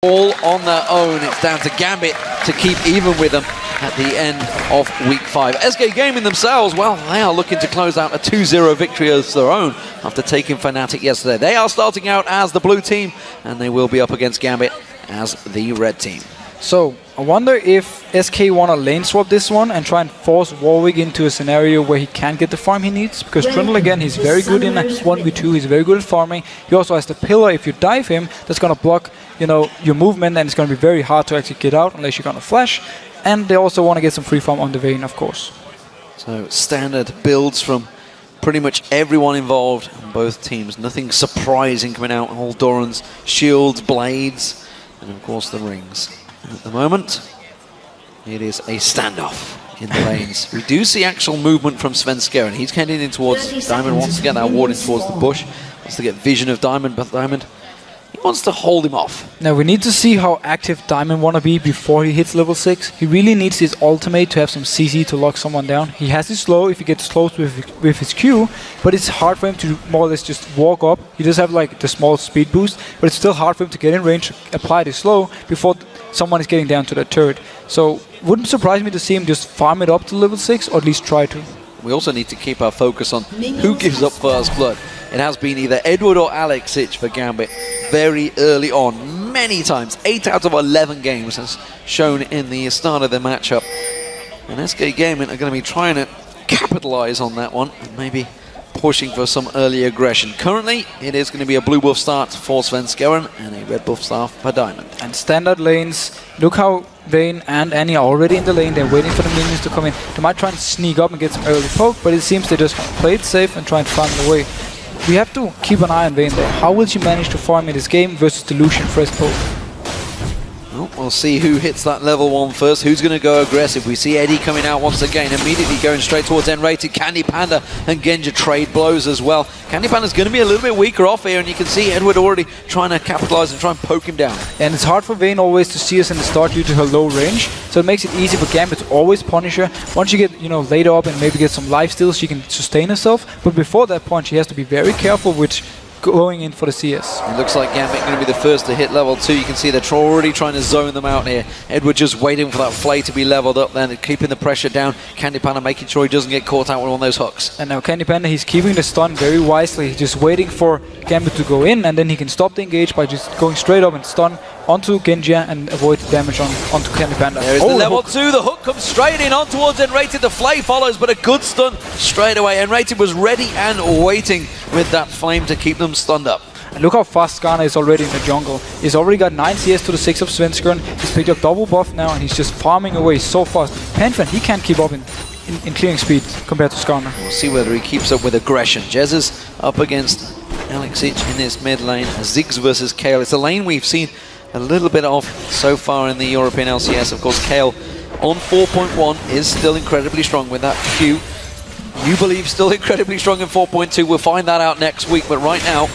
all on their own. It's down to Gambit to keep even with them at the end of week 5. SK Gaming themselves, well, they are looking to close out a 2-0 victory of their own after taking Fnatic yesterday. They are starting out as the blue team, and they will be up against Gambit as the red team. So, I wonder if SK want to lane swap this one and try and force Warwick into a scenario where he can't get the farm he needs. Because Trundle, again, he's very good in a 1v2, he's very good at farming. He also has the pillar. If you dive him, that's going to block, your movement, and it's going to be very hard to actually get out unless you're going to flash. And they also want to get some free farm on the Vayne, of course. So, standard builds from pretty much everyone involved on both teams. Nothing surprising coming out. All Doran's shields, blades, and of course the rings. At the moment, it is a standoff in the lanes. We do see actual movement from Svenskeren, and he's heading in towards Diamond. Wants to get that ward in towards the bush. Wants to get vision of Diamond, but Diamond, he wants to hold him off. Now we need to see how active Diamond want to be before he hits level 6. He really needs his ultimate to have some CC to lock someone down. He has his slow if he gets close with his Q, but it's hard for him to more or less just walk up. He does have like the small speed boost, but it's still hard for him to get in range, apply the slow before someone is getting down to the turret. So wouldn't surprise me to see him just farm it up to level 6, or at least try to. We also need to keep our focus on who gives up first blood. It has been either Edward or Alexic for Gambit very early on, many times. 8 out of 11 games as shown in the start of the matchup. And SK Gaming are going to be trying to capitalize on that one and maybe pushing for some early aggression. Currently, it is going to be a blue buff start for Svenskeren and a red buff start for Diamond. And standard lanes, look how Vayne and Annie are already in the lane. They're waiting for the minions to come in. They might try and sneak up and get some early poke, but it seems they just play it safe and try and farm it away. We have to keep an eye on Vayne though. How will she manage to farm in this game versus the Lucian first poke? Well, we'll see who hits that level 1 first. Who's going to go aggressive? We see Eddie coming out once again, immediately going straight towards N-rated. Candy Panda and Genja trade blows as well. Candy Panda's going to be a little bit weaker off here, and you can see Edward already trying to capitalize and try and poke him down. And it's hard for Vayne always to see us in the start due to her low range, so it makes it easy for Gambit to always punish her. Once you get, later up and maybe get some lifesteals, she can sustain herself, but before that point she has to be very careful with going in for the CS. It looks like Gambit going to be the first to hit level 2. You can see they're already trying to zone them out here. Edward just waiting for that flay to be leveled up then, keeping the pressure down. Candy Panda making sure he doesn't get caught out with one of those hooks. And now Candy Panda, he's keeping the stun very wisely. He's just waiting for Gambit to go in, and then he can stop the engage by just going straight up and stun onto Genja and avoid the damage onto Candy Panda. There is the level 2, the hook comes straight in on towards N-rated, the flay follows, but a good stun straight away. N-rated was ready and waiting with that flame to keep them stunned up. And look how fast Skarner is already in the jungle. He's already got 9 CS to the 6 of Svenskeren. He's picked up double buff now, and he's just farming away so fast. Panfan, he can't keep up in clearing speed compared to Skarner. We'll see whether he keeps up with aggression. Jez is up against Alexic in this mid lane. Ziggs versus Kale. It's a lane we've seen a little bit of so far in the European LCS. Of course, Kale on 4.1 is still incredibly strong with that Q. You believe still incredibly strong in 4.2. We'll find that out next week, but right now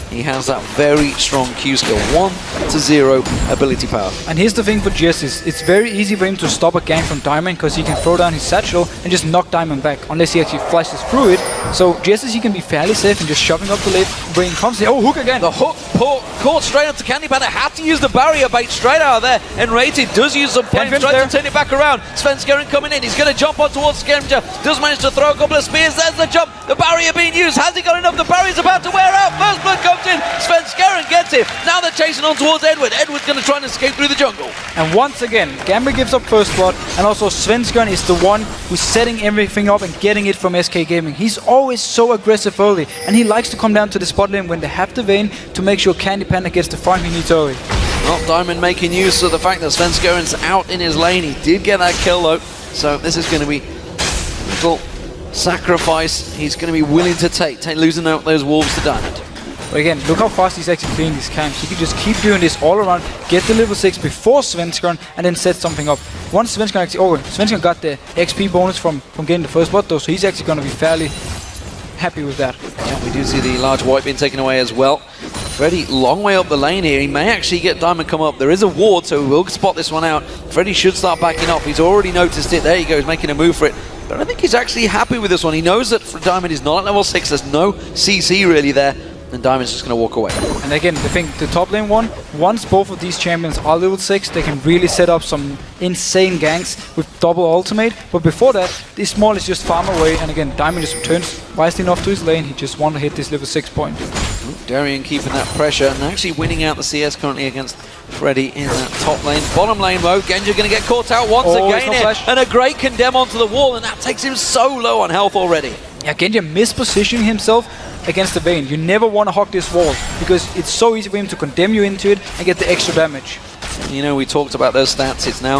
he has that very strong Q skill, 1-0 ability power. And here's the thing for Jess, it's very easy for him to stop a gank from Diamond because he can throw down his satchel and just knock Diamond back, unless he actually flashes through it. So Jess, he can be fairly safe and just shoving up the lane, bringing comes in. Oh, hook again! The hook caught straight up to Candy Panda, had to use the barrier bait straight out of there, and Rated does use some flames, tries to turn it back around. Svenskeren coming in, he's going to jump on towards Genja, does manage to throw a couple of spears, there's the jump, the barrier being used, has he got enough? The barrier's about to wear out, first blood comes in, Svenskeren gets him, now they're chasing on towards Edward. Edward's going to try and escape through the jungle. And once again, Gambit gives up first blood, and also Svenskeren is the one who's setting everything up and getting it from SK Gaming. He's always so aggressive early, and he likes to come down to the spot lane when they have the Vayne to make sure Candy Panda gets the farm he needs early. Well, Diamond making use of the fact that Svenskeren's out in his lane. He did get that kill though, so this is going to be a little sacrifice he's going to be willing to take losing out those wolves to Diamond. But again, look how fast he's actually clearing these camps. He can just keep doing this all around, get the level 6 before Svenskeren, and then set something up. Once Svenskeren actually... Oh, Svenskeren got the XP bonus from getting the first blood though, so he's actually going to be fairly happy with that. Yeah, we do see the large wipe being taken away as well. Freddy, long way up the lane here. He may actually get Diamond come up. There is a ward, so we will spot this one out. Freddy should start backing up. He's already noticed it. There he goes, making a move for it. But I think he's actually happy with this one. He knows that Diamond is not at level 6. There's no CC really there. and Diamond's just going to walk away. And again, the top lane one, once both of these champions are level 6, they can really set up some insane ganks with double ultimate. But before that, this Small is just farm away, and again, Diamond just returns wisely enough to his lane. He just wants to hit this level 6 point. Darien keeping that pressure and actually winning out the CS currently against Freddy in that top lane. Bottom lane mode, Genja going to get caught out once again here, and a great condemn onto the wall, and that takes him so low on health already. Yeah, Genja mispositioning himself against the Vayne. You never want to hog this wall because it's so easy for him to condemn you into it and get the extra damage. You know, we talked about those stats. It's now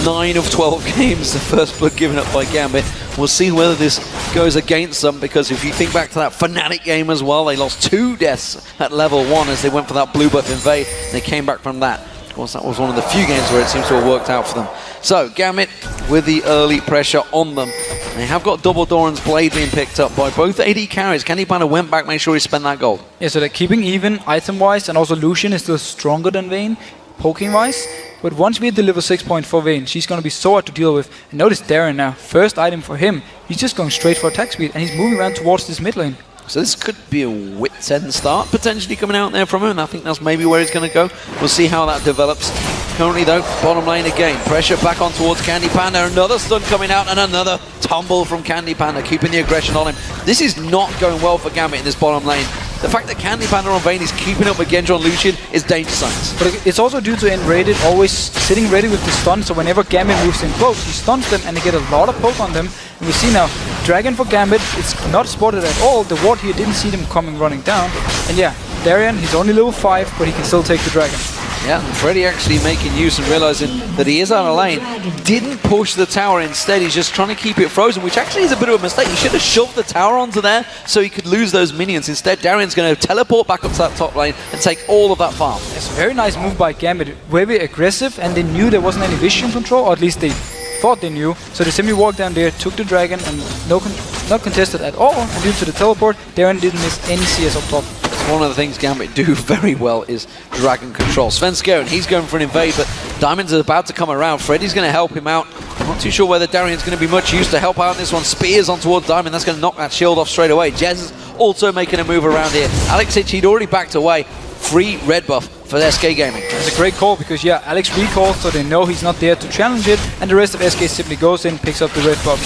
9 of 12 games, the first blood given up by Gambit. We'll see whether this goes against them, because if you think back to that Fnatic game as well, they lost 2 deaths at level 1 as they went for that blue buff invade. They came back from that. Of course, that was one of the few games where it seems to have worked out for them. So, Gambit with the early pressure on them. They have got double Doran's blade being picked up by both AD carries. Candypanda went back, made sure he spent that gold. Yeah, so they're keeping even item-wise, and also Lucian is still stronger than Vayne, poking-wise. But once we hit the level 6 point for Vayne, she's going to be so hard to deal with. And notice Darren now, first item for him, he's just going straight for attack speed, and he's moving around towards this mid lane. So this could be a wit's end start potentially coming out there from him, and I think that's maybe where he's going to go. We'll see how that develops. Currently though, bottom lane again, pressure back on towards Candypanda, another stun coming out and another tumble from Candypanda, keeping the aggression on him. This is not going well for Gambit in this bottom lane. The fact that Candypanda on Vayne is keeping up with Genja on Lucian is danger signs. But it's also due to N-rated always sitting ready with the stun, so whenever Gambit moves in close, he stuns them and they get a lot of poke on them. And we see now, Dragon for Gambit, it's not spotted at all. The ward here didn't see them coming running down. And yeah, Darien, he's only level 5, but he can still take the Dragon. Yeah, and Freddy actually making use and realizing that he is out of lane. Didn't push the tower, instead he's just trying to keep it frozen, which actually is a bit of a mistake. He should have shoved the tower onto there so he could lose those minions. Instead, Darien's going to teleport back up to that top lane and take all of that farm. It's a very nice move by Gambit. Very aggressive, and they knew there wasn't any vision control, or at least they thought they knew. So they simply walked down there, took the Dragon, and not contested at all. And due to the teleport, Darien didn't miss any CS up top. One of the things Gambit do very well is Dragon control. Svenskeren, he's going for an invade, but Diamond's about to come around. Freddy's going to help him out. Not too sure whether Darien's going to be much use to help out in this one. Spears on towards Diamond, that's going to knock that shield off straight away. Jez is also making a move around here. Alex Hitch, he'd already backed away. Free red buff for SK Gaming. It's a great call because, yeah, Alex recalls, so they know he's not there to challenge it, and the rest of SK simply goes in, picks up the red buff.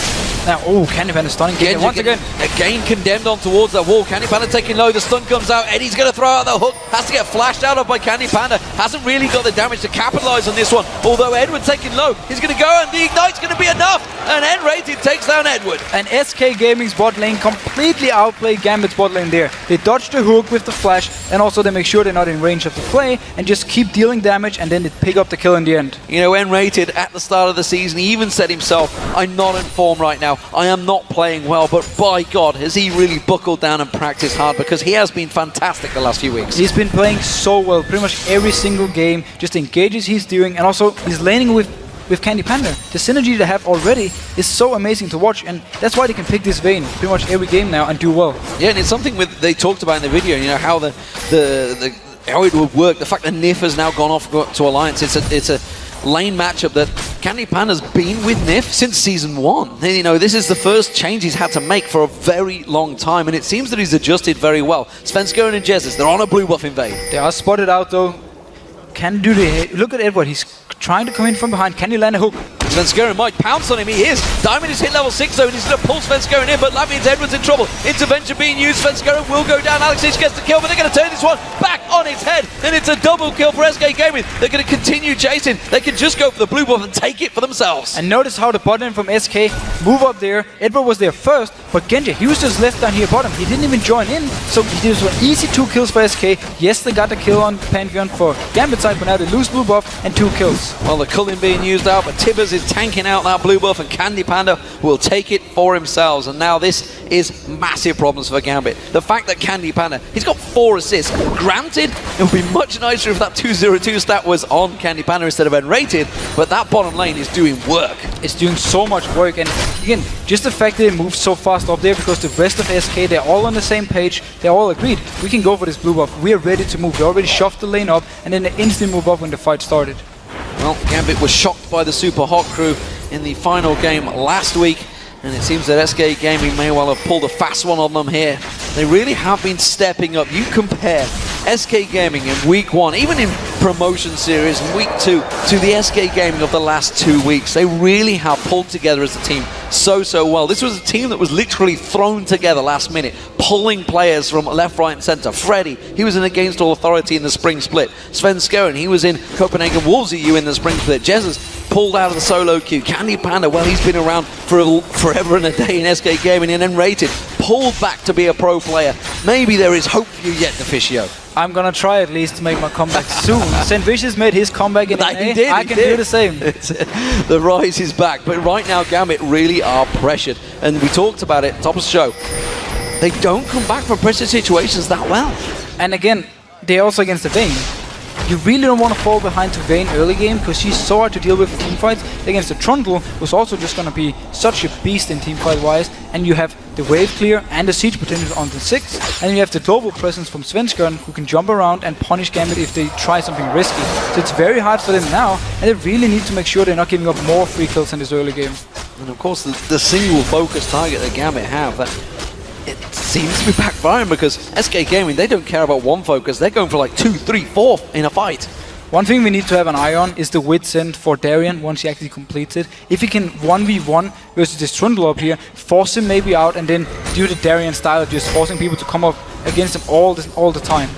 Now, oh, Candypanda stunning Genja once again. Again condemned on towards that wall. Candypanda taking low, the stun comes out. Eddie's going to throw out the hook. Has to get flashed out of by Candypanda. Hasn't really got the damage to capitalize on this one. Although Edward taking low, he's going to go and the ignite's going to be enough. And N-rated takes down Edward. And SK Gaming's bot lane completely outplayed Gambit's bot lane there. They dodge the hook with the flash, and also they make sure they're not in range of the play and just keep dealing damage, and then they pick up the kill in the end. You know, N-rated at the start of the season, he even said himself, I'm not in form right now. I am not playing well, but by God, has he really buckled down and practiced hard, because he has been fantastic the last few weeks. He's been playing so well, pretty much every single game, just engages he's doing, and also he's laning with Candypanda. The synergy they have already is so amazing to watch, and that's why they can pick this Vayne pretty much every game now and do well. Yeah, and it's something they talked about in the video, you know, how how it would work. The fact that Nif has now gone off to Alliance, it's a lane matchup that Candypanda's been with Nif since Season 1. And, you know, this is the first change he's had to make for a very long time, and it seems that he's adjusted very well. Svenskeren and Jezis, they're on a blue buff invade. They are spotted out though. Can do the... Look at Edward, he's trying to come in from behind. Can he land a hook? Svenskeren might pounce on him, he is. Diamond is hit level 6 though, and he's going to pull Svenskeren in, but that means Edward's in trouble. Intervention being used, Svenskeren will go down. Alex Hitch gets the kill, but they're going to turn this one back on its head, and it's a double kill for SK Gaming. They're going to continue chasing. They can just go for the blue buff and take it for themselves. And notice how the bot lane from SK move up there. Edward was there first, but Genja, he was just left down here bottom. He didn't even join in, so he did an easy 2 kills for SK. Yes, they got the kill on Pantheon for Gambit side, but now they lose blue buff and 2 kills. Well, the culling being used out, but Tibbers is tanking out that blue buff, and Candypanda will take it for himself. And now this is massive problems for Gambit. The fact that Candypanda, he's got 4 assists. Granted, it would be much nicer if that 202 stat was on Candypanda instead of N-rated, but that bottom lane is doing work. It's doing so much work, and again, just the fact that they move so fast up there, because the rest of SK, they're all on the same page, they're all agreed. We can go for this blue buff. We're ready to move. They already shoved the lane up, and then they instantly move up when the fight started. Well, Gambit was shocked by the Super Hot crew in the final game last week, and it seems that SK Gaming may well have pulled a fast one on them here. They really have been stepping up. You compare SK Gaming in week 1, even in promotion series in week 2, to the SK Gaming of the last 2 weeks. They really have pulled together as a team so well. This was a team that was literally thrown together last minute, pulling players from left, right and centre. Freddy, he was in Against All Authority in the spring split. Sven Skøren, he was in Copenhagen Wolves EU in the spring split. Jezza's pulled out of the solo queue. Candy Panda, well, he's been around for forever and a day in SK Gaming, and then Rated, pulled back to be a pro player. Maybe there is hope for you yet, Deficio. I'm gonna try at least to make my comeback soon. St. Vicious made his comeback in NA. I can do the same. The rise is back, but right now Gambit really are pressured, and we talked about it top of the show. They don't come back from pressure situations that well. And again, they're also against the Vayne. You really don't want to fall behind to Vayne early game because she's so hard to deal with in teamfights. Against the Trundle, who's also just going to be such a beast in teamfight wise. And you have the wave clear and the siege potential on the 6. And you have the global presence from Sven Skøren, who can jump around and punish Gambit if they try something risky. So it's very hard for them now, and they really need to make sure they're not giving up more free kills in this early game. And of course, the single focus target that Gambit have, that it seems to be backfiring, because SK Gaming, they don't care about one focus. They're going for like 2, 3, 4 in a fight. One thing we need to have an eye on is the Wit's End for Darien once he actually completes it. If he can 1v1 versus this Trundle up here, force him maybe out, and then do the Darien style of just forcing people to come up against him all the time.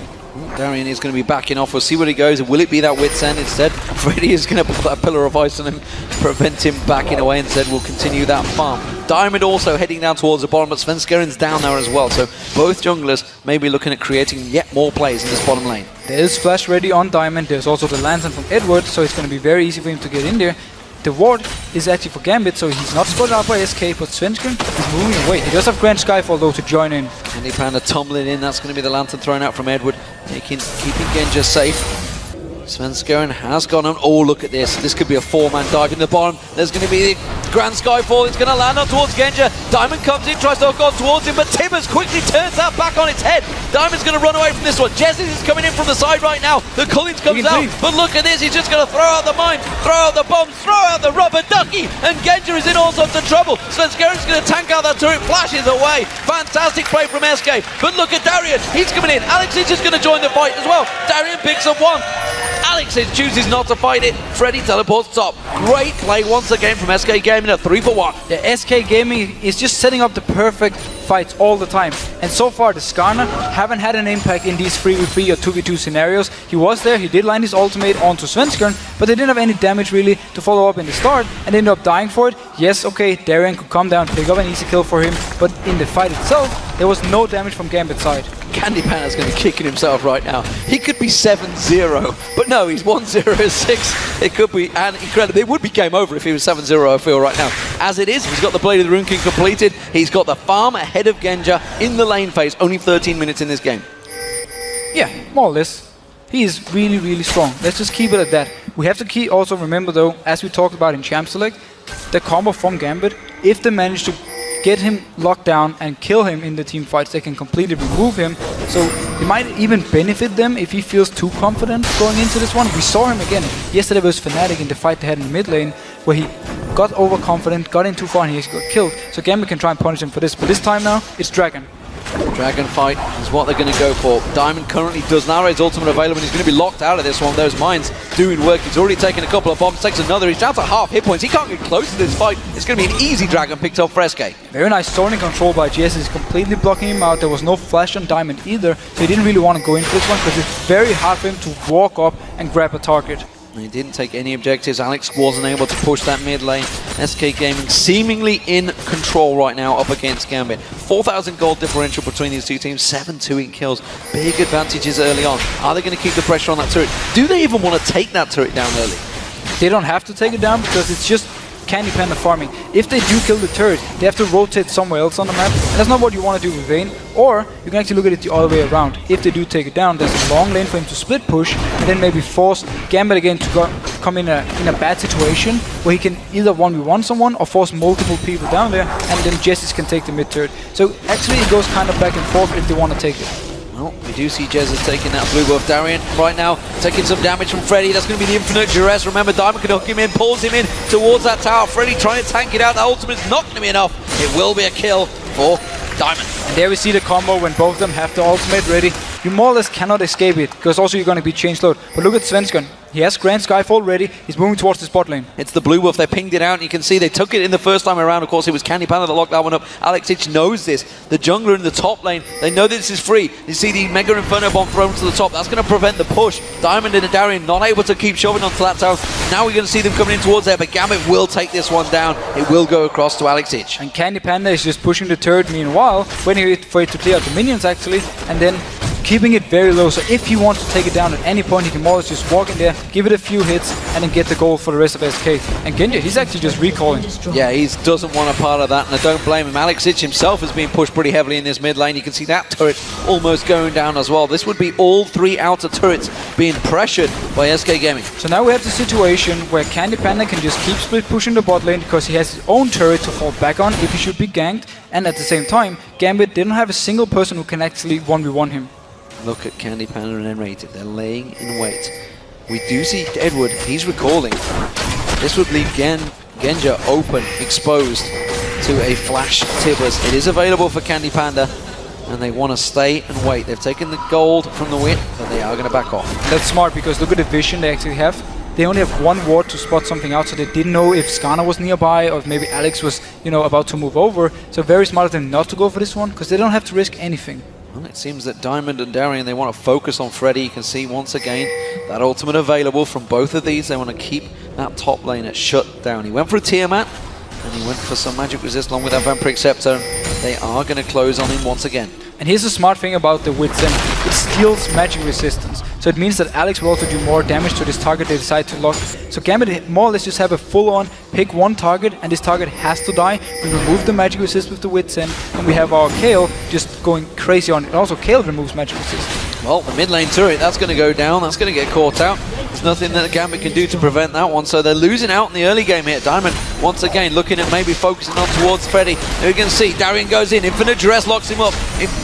Darien is going to be backing off. We'll see where he goes. Will it be that Wit's End instead? Freddy is going to put that pillar of ice on him, prevent him backing away, and said we'll continue that farm. Diamond also heading down towards the bottom, but Sven Skøren's down there as well. So both junglers may be looking at creating yet more plays in this bottom lane. There is flash ready on Diamond. There's also the lantern from Edward, so it's going to be very easy for him to get in there. The ward is actually for Gambit, so he's not spotted out by SK, but Sven Skøren is moving away. He does have Grand Skyfall though to join in. Candy Panda tumbling in. That's going to be the lantern thrown out from Edward, keeping Genja safe. Sven Skøren has gone on. Oh, look at this. This could be a 4-man dive in the bottom. There's going to be the Grand Skyfall. It's going to land on towards Genja. Diamond comes in, tries to hook on towards him, but Tibbers quickly turns that back on its head. Diamond's going to run away from this one. Jezzy is coming in from the side right now. The Cullings comes out, but look at this. He's just going to throw out the mines, throw out the bombs, throw out the rubber ducky, and Genja is in all sorts of trouble. Sven Skøren's going to tank out that turret, flashes away. Fantastic play from SK, but look at Darien. He's coming in. Alex is just going to join the fight as well. Darien picks up one. Alex chooses not to fight it. Freddy teleports top. Great play once again from SK Gaming at 3 for 1. The SK Gaming is just setting up the perfect fights all the time. And so far, the Skarner haven't had an impact in these 3v3 or 2v2 scenarios. He was there, he did line his ultimate onto Sven Skøren, but they didn't have any damage really to follow up in the start, and they ended up dying for it. Yes, okay, Darien could come down, pick up an easy kill for him, but in the fight itself, there was no damage from Gambit's side. Candy Panda's going to be kicking himself right now. He could be 7-0, but no, he's 1-0-6. It could be incredible. It would be game over if he was 7-0, I feel, right now. As it is, he's got the Blade of the Rune King completed. He's got the farm ahead of Genja in the lane phase. Only 13 minutes in this game. Yeah, more or less. He is really, really strong. Let's just keep it at that. We have to also remember, though, as we talked about in Champ Select, the combo from Gambit, if they manage to get him locked down and kill him in the team fights, they can completely remove him. So it might even benefit them if he feels too confident going into this one. We saw him again yesterday versus Fnatic in the fight they had in the mid lane, where he got overconfident, got in too far, and he got killed. So Gambit can try and punish him for this, but this time now, it's Dragon. Dragon fight is what they're going to go for. Diamond currently does now his ultimate available, and he's going to be locked out of this one. Those mines doing work. He's already taken a couple of bombs, takes another. He's down to half hit points. He can't get close to this fight. It's going to be an easy Dragon picked up for SK. Very nice zoning control by GS. He's completely blocking him out. There was no flash on Diamond either, so he didn't really want to go into this one because it's very hard for him to walk up and grab a target. He didn't take any objectives. Alex wasn't able to push that mid lane. SK Gaming seemingly in control right now up against Gambit. 4,000 gold differential between these two teams. 7-2 in kills. Big advantages early on. Are they going to keep the pressure on that turret? Do they even want to take that turret down early? They don't have to take it down because it's just Candy Panda farming. If they do kill the turret, they have to rotate somewhere else on the map, and that's not what you want to do with Vayne. Or you can actually look at it the other way around. If they do take it down, there's a long lane for him to split push, and then maybe force Gambit again to come in a bad situation where he can either 1v1 someone or force multiple people down there, and then Jessis can take the mid turret. So actually it goes kind of back and forth if they want to take it. Well, we do see Jezza taking that blue buff. Darien right now taking some damage from Freddy. That's going to be the infinite duress. Remember, Diamond can hook him in, pulls him in towards that tower. Freddy trying to tank it out. The ultimate's not going to be enough. It will be a kill for Diamond. And there we see the combo when both of them have the ultimate ready. You more or less cannot escape it, because also you're going to be chain slowed. But look at Svensson. He has Grand Skyfall ready. He's moving towards the spot lane. It's the blue wolf. They pinged it out, and you can see they took it in the first time around. Of course, it was Candy Panda that locked that one up. Alexic knows this. The jungler in the top lane, they know this is free. You see the Mega Inferno Bomb thrown to the top. That's going to prevent the push. Diamond and Darian not able to keep shoving onto that tower. Now we're going to see them coming in towards there, but Gambit will take this one down. It will go across to Alexic. And Candy Panda is just pushing the turret meanwhile, waiting for it to clear out the minions actually, and then keeping it very low. So if he wants to take it down at any point, he can more or less just walk in there, give it a few hits, and then get the goal for the rest of SK. And Genji, he's actually just recalling. Yeah, he doesn't want a part of that, and I don't blame him. Alexic himself has been pushed pretty heavily in this mid lane. You can see that turret almost going down as well. This would be all three outer turrets being pressured by SK Gaming. So now we have the situation where Candy Panda can just keep split pushing the bot lane because he has his own turret to fall back on if he should be ganked, and at the same time, Gambit didn't have a single person who can actually 1v1 him. Look at Candy Panda and Enrated. They're laying in wait. We do see Edward. He's recalling. This would leave Genja open, exposed to a flash Tibbers. It is available for Candy Panda, and they want to stay and wait. They've taken the gold from the win, but they are going to back off. That's smart, because look at the vision they actually have. They only have one ward to spot something out, so they didn't know if Skana was nearby or if maybe Alex was, about to move over. So very smart of them not to go for this one, because they don't have to risk anything. Well, it seems that Diamond and Darian, they want to focus on Freddy. You can see once again that ultimate available from both of these. They want to keep that top lane at shut down. He went for a Tiamat, and he went for some magic resist along with that Vampiric Scepter. They are going to close on him once again. And here's the smart thing about the Wits End. It steals magic resistance. So it means that Alex will also do more damage to this target they decide to lock. So Gambit more or less just have a full-on pick one target, and this target has to die. We remove the magic resist with the Wits End, and we have our Kayle just going crazy on it. And also Kayle removes magic resist. Well, the mid lane turret, that's going to go down. That's going to get caught out. There's nothing that Gambit can do to prevent that one. So they're losing out in the early game here. Diamond, once again, looking at maybe focusing on towards Freddy. There you can see Darian goes in. Infinite Duress locks him up.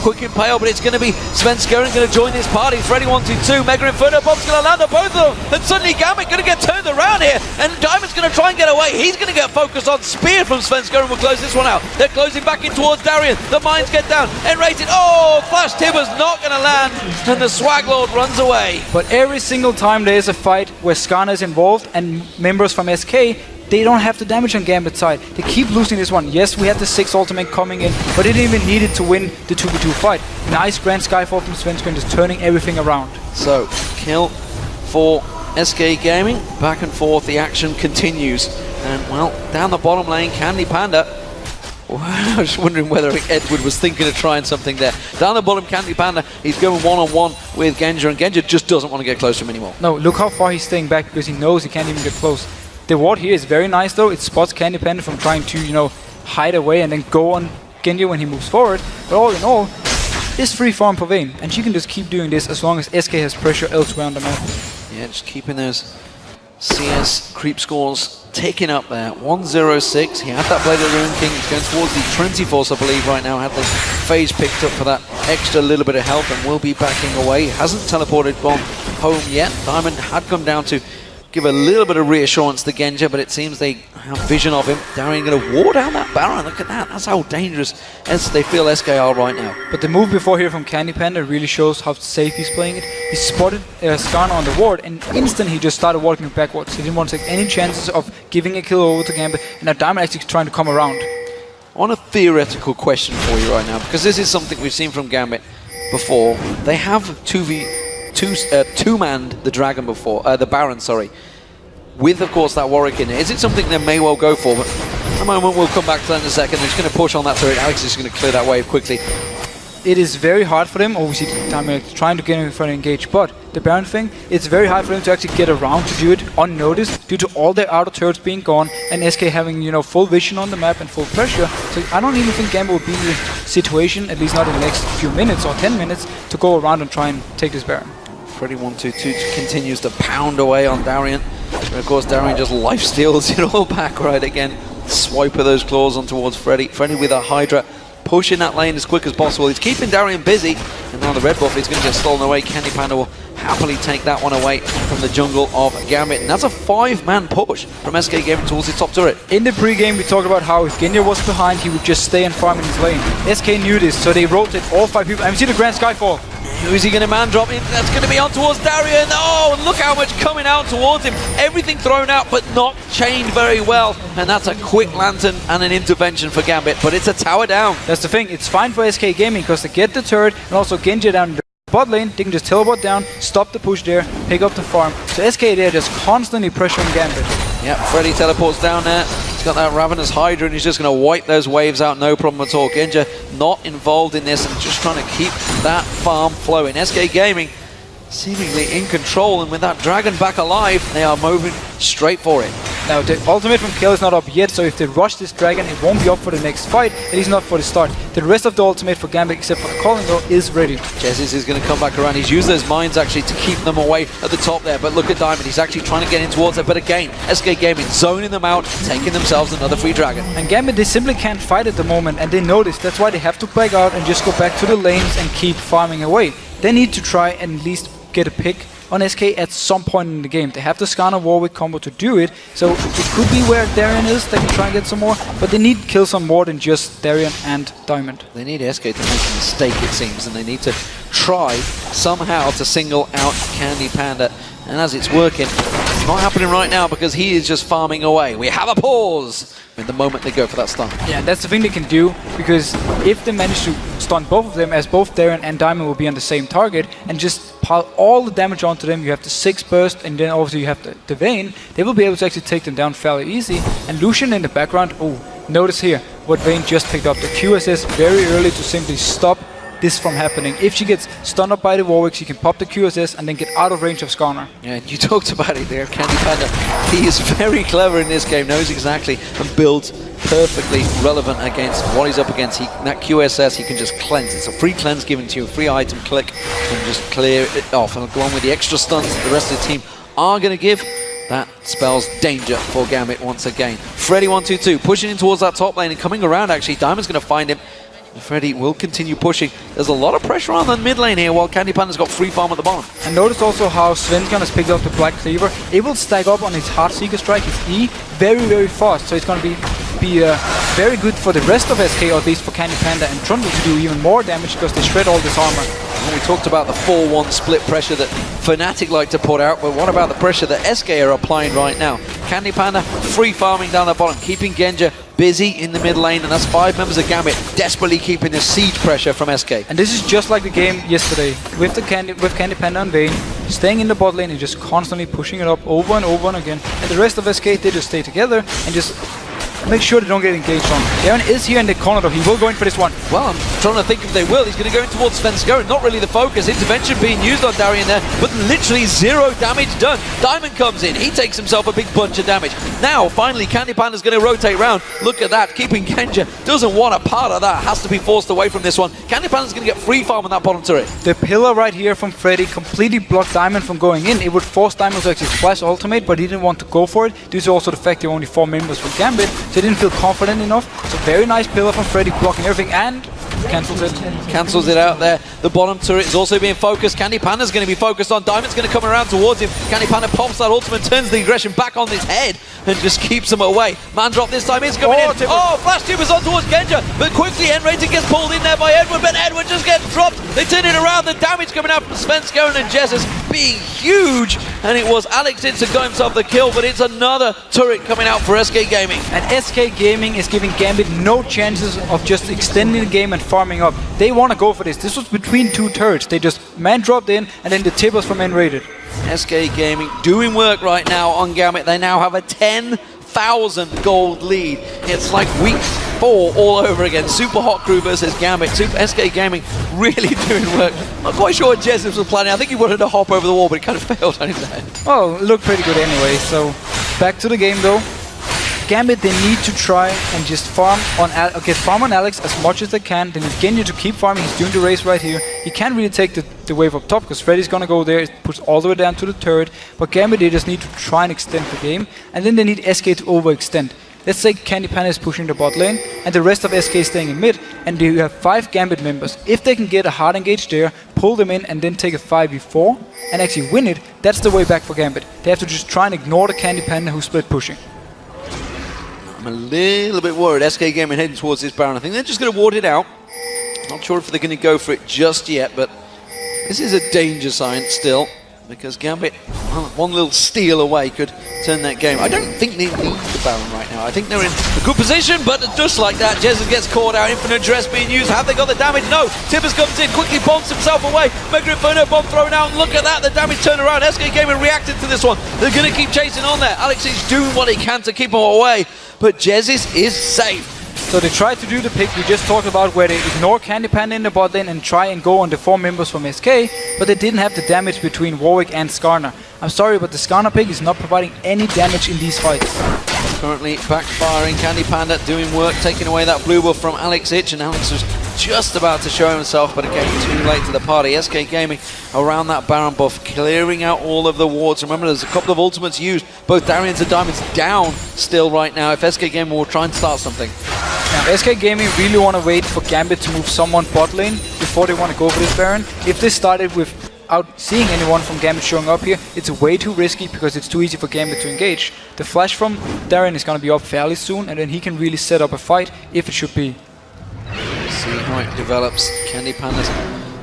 Quick Impale, but it's going to be Svenskeren going to join this party. Freddy 1-2-2. Mega Inferno Bomb's going to land on both of them. And suddenly Gambit going to get turned around here. And Diamond's going to try and get away. He's going to get focused on Spear from Svenskeren. Will close this one out. They're closing back in towards Darian. The mines get down. Enrated. Oh, Flash Tibbers not going to land. And the Swag Lord runs away. But every single time there is a fight where Skana is involved and members from SK, they don't have the damage on Gambit's side. They keep losing this one. Yes, we had the 6 ultimate coming in, but it didn't even need it to win the 2v2 fight. Nice Grand Skyfall from Svenskeren, just turning everything around. So, kill for SK Gaming. Back and forth, the action continues. And, well, down the bottom lane, Candy Panda. I was wondering whether Edward was thinking of trying something there. Down the bottom, Candy Panda, he's going one-on-one with Genja, and Genja just doesn't want to get close to him anymore. No, look how far he's staying back, because he knows he can't even get close. The ward here is very nice though. It spots Candy Panda from trying to, hide away and then go on Genja when he moves forward. But all in all, it's free farm for Vayne, and she can just keep doing this as long as SK has pressure elsewhere on the map. Yeah, just keeping those CS creep scores taking up there. 1-0-6. He had that Blade of the Ruin King. He's going towards the Trinity Force, I believe, right now. Had the phase picked up for that extra little bit of health and will be backing away. He hasn't teleported Bomb home yet. Diamond had come down to give a little bit of reassurance to Genja, but it seems they have vision of him. Darian going to war down that Baron. Look at that. That's how dangerous as they feel SK are right now. But the move before here from Candy Panda really shows how safe he's playing it. He spotted Skana on the ward, and instantly he just started walking backwards. He didn't want to take any chances of giving a kill over to Gambit, and now Diamond actually trying to come around. I want a theoretical question for you right now, because this is something we've seen from Gambit before. They have two-manned the Dragon before, the Baron, sorry, with, of course, that Warwick in it. Is it something they may well go for? But at the moment, we'll come back to that in a second. They're just going to push on that turret. Alex is going to clear that wave quickly. It is very hard for them, obviously, trying to get him in front of engage, but the Baron thing, it's very hard for them to actually get around to do it unnoticed due to all their outer turrets being gone and SK having, full vision on the map and full pressure. So I don't even think Gambit will be in the situation, at least not in the next few minutes or 10 minutes, to go around and try and take this Baron. Freddy 1-2-2 continues to pound away on Darian. And of course, Darian just life steals it all back right again. Swipe of those claws on towards Freddy. Freddy with a Hydra, pushing that lane as quick as possible. He's keeping Darian busy, and now the red buff is going to get stolen away. Candy Panda will happily take that one away from the jungle of Gambit. And that's a 5-man push from SK Gaming towards the top turret. In the pre-game, we talked about how if Genja was behind, he would just stay and farm in his lane. SK knew this, so they rotate all 5 people. And we see the Grand Skyfall. Who is he going to man drop in? That's going to be on towards Darien. Oh, and look how much coming out towards him. Everything thrown out, but not chained very well. And that's a quick lantern and an intervention for Gambit, but it's a tower down. That's the thing. It's fine for SK Gaming because they get the turret and also Genja down in the bot lane. They can just teleport down, stop the push there, pick up the farm. So SK there just constantly pressuring Gambit. Yep, Freddy teleports down there. He's got that Ravenous Hydra and he's just going to wipe those waves out, no problem at all. Genja not involved in this and just trying to keep that farm flowing. SK Gaming seemingly in control, and with that dragon back alive, they are moving straight for it. Now, the ultimate from Kill is not up yet, so if they rush this dragon, it won't be up for the next fight, at least not for the start. The rest of the ultimate for Gambit, except for the calling though, is ready. Jesus is going to come back around. He's used those mines actually to keep them away at the top there, but look at Diamond. He's actually trying to get in towards it, but again, SK Gaming zoning them out, taking themselves another free dragon. And Gambit, they simply can't fight at the moment, and they know this. That's why they have to back out and just go back to the lanes and keep farming away. They need to try and at least get a pick on SK at some point in the game. They have the Skarner Warwick combo to do it, so it could be where Darien is. They can try and get some more, but they need kills on more than just Darien and Diamond. They need SK to make a mistake, it seems, and they need to try somehow to single out Candy Panda. And as it's working, it's not happening right now because he is just farming away. We have a pause in the moment they go for that stun. Yeah, that's the thing they can do, because if they manage to stun both of them, as both Darien and Diamond will be on the same target, and just pile all the damage onto them, you have the 6 burst, and then obviously you have the Vayne, they will be able to actually take them down fairly easy. And Lucian in the background, oh, notice here what Vayne just picked up, the QSS very early to simply stop this from happening. If she gets stunned up by the Warwick, she can pop the QSS and then get out of range of Skarner. Yeah, you talked about it there, Candy Panda. He is very clever in this game, knows exactly and builds perfectly relevant against what he's up against. That QSS, he can just cleanse. It's a free cleanse given to you, a free item click, and just clear it off. And along with the extra stuns that the rest of the team are going to give, that spells danger for Gambit once again. Freddy 122 pushing in towards that top lane and coming around actually. Diamond's going to find him. Freddy will continue pushing. There's a lot of pressure on the mid lane here while Candy Panda's got free farm at the bottom. And notice also how Svensson has picked up the Black Cleaver. It will stack up on his Heartseeker strike, his E, very, very fast. So it's going to be very good for the rest of SK, or at least for Candy Panda and Trundle to do even more damage because they shred all this armor. Well, we talked about the 4-1 split pressure that Fnatic like to put out, but what about the pressure that SK are applying right now? Candy Panda free farming down the bottom, keeping Genja busy in the mid lane, and that's 5 members of Gambit desperately keeping the siege pressure from SK. And this is just like the game yesterday with Candy Panda and Vayne staying in the bot lane and just constantly pushing it up over and over and again. And the rest of SK, they just stay together and just make sure they don't get engaged on. Darien is here in the corner though, he will go in for this one. Well, I'm trying to think if they will. He's going to go in towards Svenskeren, not really the focus. Intervention being used on Darien there, but literally 0 damage done. Diamond comes in, he takes himself a big bunch of damage. Now, finally, Candy Panda's going to rotate round. Look at that, keeping Genja, doesn't want a part of that, has to be forced away from this one. Candy Panda's going to get free farm on that bottom turret. The pillar right here from Freddy completely blocked Diamond from going in. It would force Diamond to actually flash ultimate, but he didn't want to go for it. Due to also the fact there were only 4 members for Gambit, so he didn't feel confident enough. So very nice pillar from Freddy, blocking everything, and cancels it. Cancels it out there. The bottom turret is also being focused. Candy Panda's going to be focused on. Diamond's going to come around towards him. Candy Panda pops that ultimate, turns the aggression back on his head and just keeps him away. Man drop this time is coming in. Oh, Flash Tubers on towards Genja, but quickly N-Rated gets pulled in there by Edward, but Edward just gets dropped. They turn it around. The damage coming out from Svenskeren and Jesus being huge, and it was Alex Ditz who got himself the kill, but it's another turret coming out for SK Gaming. And SK Gaming is giving Gambit no chances of just extending the game and farming up. They want to go for this. This was between 2 turrets. They just man dropped in, and then the tippers from N-Rated. SK Gaming doing work right now on Gambit. They now have a 10,000 gold lead. It's like week 4 all over again. Super Hot Crew versus Gambit. SK Gaming really doing work. I'm not quite sure what Jesus was planning. I think he wanted to hop over the wall, but it kind of failed on his head. Oh, it looked pretty good anyway. So back to the game though. Gambit, they need to try and just farm on Alex as much as they can. They need Genja to keep farming. He's doing the race right here. He can't really take the wave up top because Freddy's gonna go there. It puts all the way down to the turret. But Gambit, they just need to try and extend the game. And then they need SK to overextend. let's say Candy Panda is pushing the bot lane and the rest of SK is staying in mid, and you have 5 Gambit members. If they can get a hard engage there, pull them in and then take a 5v4 and actually win it, that's the way back for Gambit. They have to just try and ignore the Candy Panda who's split pushing. I'm a little bit worried. SK Gaming heading towards this Baron. I think they're just going to ward it out. Not sure if they're going to go for it just yet, but this is a danger sign still, because Gambit, well, one little steal away could turn that game. I don't think they need the Baron right now. I think they're in a good position, but just like that, Jezza gets caught out. Infinite Dress being used. Have they got the damage? No. Tibbers comes in, quickly bombs himself away. Mega Inferno bomb thrown out, and look at that, the damage turned around. SK Gaming reacted to this one. They're going to keep chasing on there. Alex is doing what he can to keep him away, but Jezis is safe. So they tried to do the pick we just talked about, where they ignore Candy Panda in the bot lane and try and go on the 4 members from SK, but they didn't have the damage between Warwick and Skarner. I'm sorry, but the Skarner pick is not providing any damage in these fights. Currently backfiring. Candy Panda doing work, taking away that blue buff from Alex Ich, and Alex was just about to show himself, but again too late to the party. SK Gaming around that Baron buff, clearing out all of the wards. Remember, there's a couple of ultimates used. Both Darians and Diamonds down still right now. If SK Gaming will try and start something. Now, SK Gaming really want to wait for Gambit to move someone bot lane before they want to go for this Baron. If this started without seeing anyone from Gambit showing up here, it's way too risky because it's too easy for Gambit to engage. The flash from Darien is going to be up fairly soon, and then he can really set up a fight if it should be. See how it develops. Candy Panda's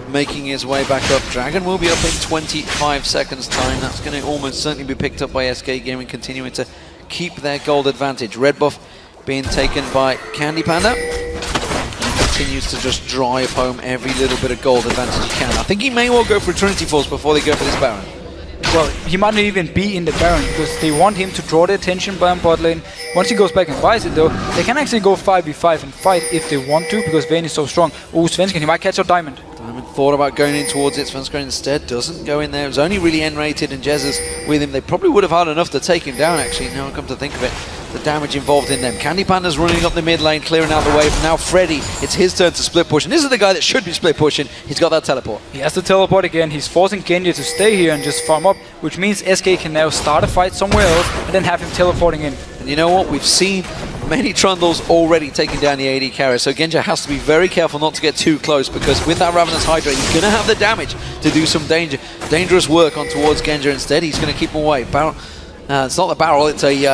making his way back up. Dragon will be up in 25 seconds time. That's going to almost certainly be picked up by SK Gaming, continuing to keep their gold advantage. Red buff being taken by Candy Panda. He continues to just drive home every little bit of gold advantage he can. I think he may well go for Trinity Force before they go for this Baron. Well, he might not even be in the Baron because they want him to draw the attention by bot lane. Once he goes back and buys it though, they can actually go 5v5 and fight if they want to, because Vayne is so strong. Oh, Svensken, he might catch up Diamond. Diamond thought about going in towards it. Svensken instead doesn't go in there. It was only really N-rated, and Jezza's with him. They probably would have had enough to take him down, actually, now I come to think of it. The damage involved in them. Candy Panda's running up the mid lane, clearing out the wave. Now Freddy, it's his turn to split push. And this is the guy that should be split pushing. He's got that teleport. He has to teleport again. He's forcing Genji to stay here and just farm up, which means SK can now start a fight somewhere else and then have him teleporting in. And you know what? We've seen many Trundles already taking down the AD carrier, so Genji has to be very careful not to get too close, because with that Ravenous Hydra, he's going to have the damage to do some dangerous work on towards Genji. Instead, he's going to keep him away. It's not the barrel, it's a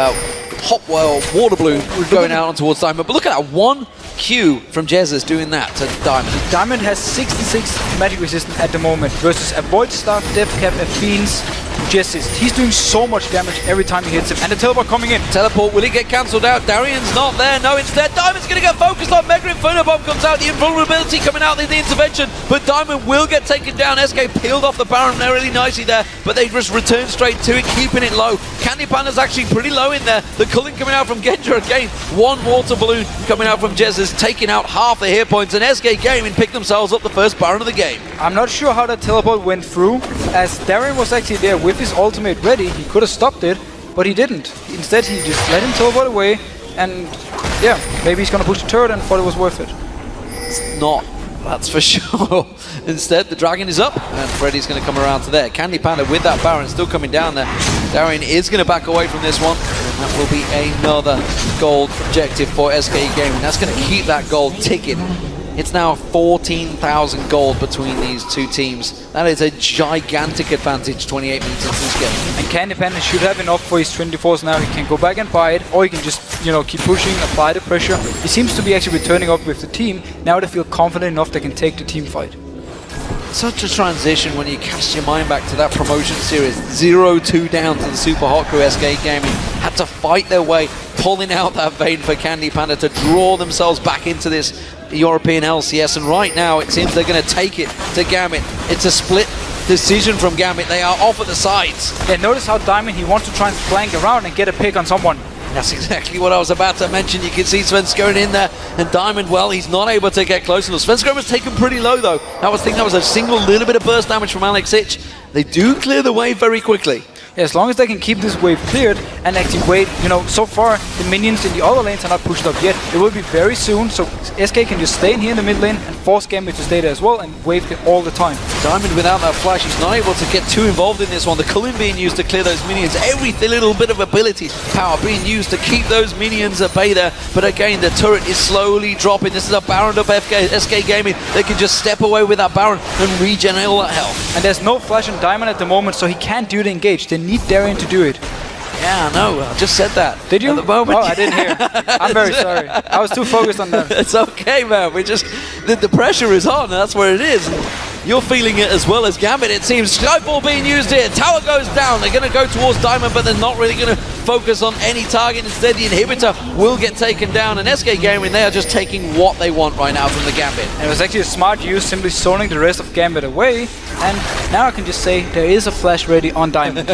hot water balloon going out on towards Diamond. But look at that, 1 Q from Jezza's doing that to Diamond. Diamond has 66 magic resistance at the moment versus Avoid Staff, Death Cap, and Fiends. Jessis. He's doing so much damage every time he hits him. And the teleport coming in. Teleport, will he get cancelled out? Darian's not there. No, instead, Diamond's going to get focused on. Mega Inferno Bomb comes out. The invulnerability coming out in the intervention. But Diamond will get taken down. SK peeled off the Baron there really nicely there. But they just return straight to it, keeping it low. Candy Panda's actually pretty low in there. The culling coming out from Genja again. 1 water balloon coming out from Jezza's, taking out half the hit points. And SK Gaming picked themselves up the first Baron of the game. I'm not sure how that teleport went through, as Darien was actually there with his ultimate ready. He could have stopped it, but he didn't. Instead, he just let him teleport away, and yeah, maybe he's gonna push the turret and thought it was worth it. It's not, that's for sure. Instead, the dragon is up, and Freddy's gonna come around to there. Candy Panda with that Baron still coming down there. Darien is gonna back away from this one, and that will be another gold objective for SK Gaming. That's gonna keep that gold ticking. It's now 14,000 gold between these two teams. That is a gigantic advantage, 28 meters this game. And Candy Panda should have enough for his 24s now. He can go back and buy it, or he can just, you know, keep pushing, apply the pressure. He seems to be actually returning up with the team. Now they feel confident enough they can take the team fight. Such a transition when you cast your mind back to that promotion series. 0-2 down to the Super Hot Crew. SK Gaming had to fight their way, pulling out that Vayne for Candy Panda to draw themselves back into this European LCS, and right now it seems they're going to take it to Gambit. It's a split decision from Gambit. They are off at the sides. Yeah, notice how Diamond, he wants to try and flank around and get a pick on someone. That's exactly what I was about to mention. You can see Svensson in there, and Diamond, well, he's not able to get close enough. Svensson was taken pretty low though. I think that was a single little bit of burst damage from Alex Ich. They do clear the wave very quickly. Yeah, as long as they can keep this wave cleared and actually wait, you know, so far the minions in the other lanes are not pushed up yet. It will be very soon, so SK can just stay in here in the mid lane and forced Gambit to stay there as well and waved it all the time. Diamond without that flash, he's not able to get too involved in this one. The culling being used to clear those minions. Every little bit of ability power being used to keep those minions at bay there. But again, the turret is slowly dropping. This is a Baron up SK Gaming. They can just step away with that Baron and regenerate all that health. And there's no flash on Diamond at the moment, so he can't do the engage. They need Darien to do it. Yeah, no, I just said that. Did you? At the moment. Oh, I didn't hear. I'm very sorry. I was too focused on that. It's okay, man. We just the pressure is on. That's where it is. You're feeling it as well as Gambit, it seems. Skyfall being used here. Tower goes down. They're going to go towards Diamond, but they're not really going to focus on any target. Instead, the inhibitor will get taken down. And SK Gaming, they are just taking what they want right now from the Gambit. And it was actually a smart use, simply zoning the rest of Gambit away. And now I can just say there is a flash ready on Diamond.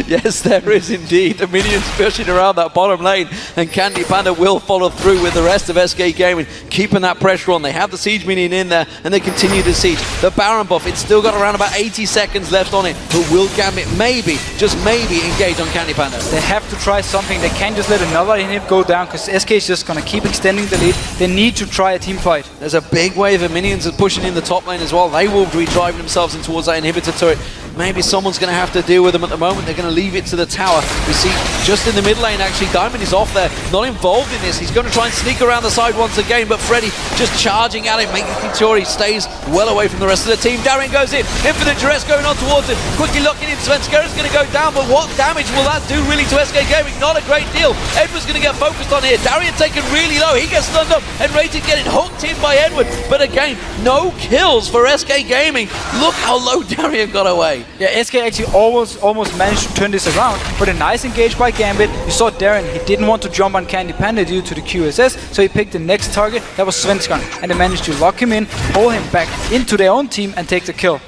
Yes, there is indeed. The minions pushing around that bottom lane. And Candy Panda will follow through with the rest of SK Gaming, keeping that pressure on. They have the siege minion in there, and they continue to siege. The Baron buff, it's still got around about 80 seconds left on it, but will Gambit maybe, just maybe, engage on Candy Panda? They have to try something. They can't just let another inhib go down, because SK is just going to keep extending the lead. They need to try a team fight. There's a big wave of minions pushing in the top lane as well. They will be driving themselves in towards that inhibitor turret. Maybe someone's going to have to deal with them at the moment. They're going to leave it to the tower. We see just in the mid lane, actually, Diamond is off there, not involved in this. He's going to try and sneak around the side once again, but Freddy just charging at him, making sure he stays well away from the rest of the team. Darien goes in, Infinite Duress going on towards him, quickly locking in. Svenskera's going to go down, but what damage will that do really to SK Gaming? Not a great deal. Edward's going to get focused on here. Darien taken really low, he gets stunned up, and Rated getting hooked in by Edward. But again, no kills for SK Gaming. Look how low Darien got away. Yeah, SK actually almost managed to turn this around, but a nice engage by Gambit. You saw Darien, he didn't want to jump on Candy Panda due to the QSS, so he picked the next target, that was Svenskeren, and they managed to lock him in, pull him back into their own team, and take the kill.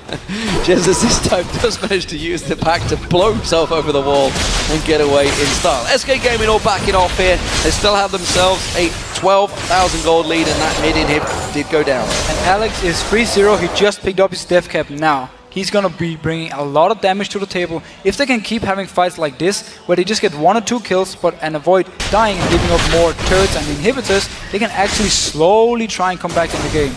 Jesus this time does manage to use the pack to blow himself over the wall and get away in style. SK Gaming all backing off here. They still have themselves a 12,000 gold lead, and that mid inhib did go down. And Alex is 3-0, he just picked up his death cap now. He's going to be bringing a lot of damage to the table. If they can keep having fights like this, where they just get 1 or 2 kills and avoid dying and giving up more turrets and inhibitors, they can actually slowly try and come back in the game.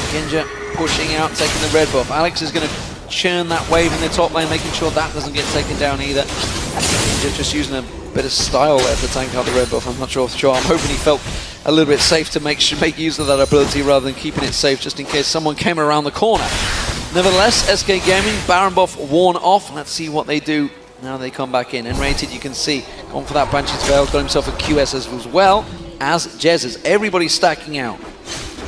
Ginja pushing out, taking the red buff. Alex is going to churn that wave in the top lane, making sure that doesn't get taken down either. Ginja just using a bit of style there to tank out the red buff. I'm not sure. I'm hoping he felt a little bit safe to make use of that ability rather than keeping it safe just in case someone came around the corner. Nevertheless, SK Gaming, Baron buff worn off. Let's see what they do now they come back in. And Rated, you can see, gone for that Banshee's Veil, got himself a QS as well as Jez's. Everybody's stacking out.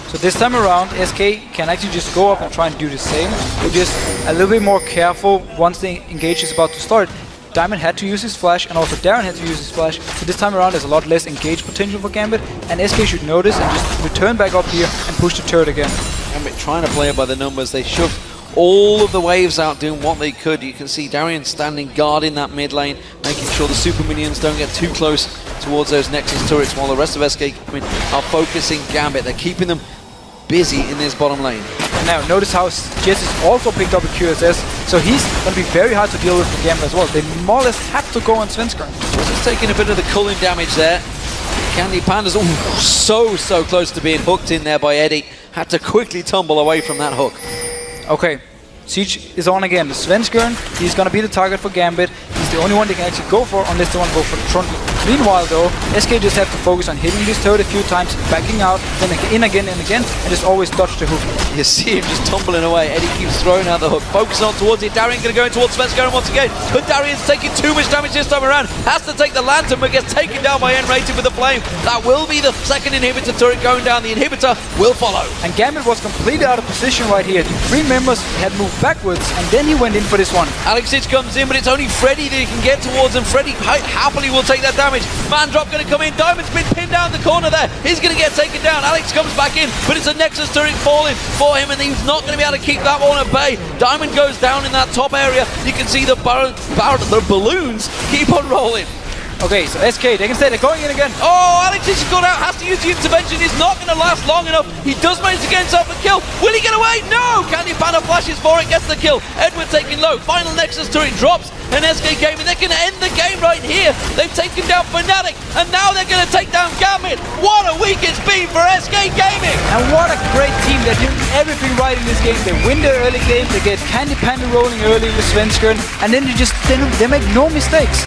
So this time around, SK can actually just go up and try and do the same. They're just a little bit more careful once the engage is about to start. Diamond had to use his flash, and also Darien had to use his flash. So this time around, there's a lot less engage potential for Gambit, and SK should notice and just return back up here and push the turret again. Gambit trying to play it by the numbers. They shoved all of the waves out, doing what they could. You can see Darien standing guard in that mid lane, making sure the super minions don't get too close towards those Nexus turrets, while the rest of SK are focusing Gambit. They're keeping them busy in this bottom lane. And now notice how Jess has also picked up a QSS, so he's going to be very hard to deal with for Gambit as well. They more or less have to go on Svenskeren. Just taking a bit of the culling damage there. Candy Panda's so close to being hooked in there by Eddie. Had to quickly tumble away from that hook. Okay, Siege is on again. The Svenskeren, he's going to be the target for Gambit. He's the only one they can actually go for unless they want to go for the front. Meanwhile though, SK just have to focus on hitting this turret a few times, backing out, then in again and again, and just always dodge the hook. You see him just tumbling away. Eddie keeps throwing out the hook, focusing on towards it. Darien going to go in towards Svenskeren once again, but Darien's taking too much damage this time around. Has to take the lantern, but gets taken down by N-Rated with the flame. That will be the second inhibitor turret going down. The inhibitor will follow. And Gambit was completely out of position right here. The 3 members had moved backwards, and then he went in for this one. Alex Sitch comes in, but it's only Freddy that he can get towards, and Freddy happily will take that damage. Man drop going to come in. Diamond's been pinned down the corner there. He's going to get taken down. Alex comes back in, but it's a Nexus turret falling for him, and he's not going to be able to keep that one at bay. Diamond goes down in that top area. You can see the balloons keep on rolling. Okay, so SK, they can stay, they're going in again. Oh, Alex is gone out, has to use the intervention. It's not going to last long enough. He does manage to get himself a kill. Will he get away? No! Candy Panda flashes for it, gets the kill. Edward taking low. Final Nexus turret drops, and SK Gaming, they can end the game right here. They've taken down Fnatic, and now they're going to take down Gambit. it! What a week it's been for SK Gaming! And what a great team. They're doing everything right in this game. They win their early game, they get Candy Pandy rolling early with Svenskern, and then they make no mistakes.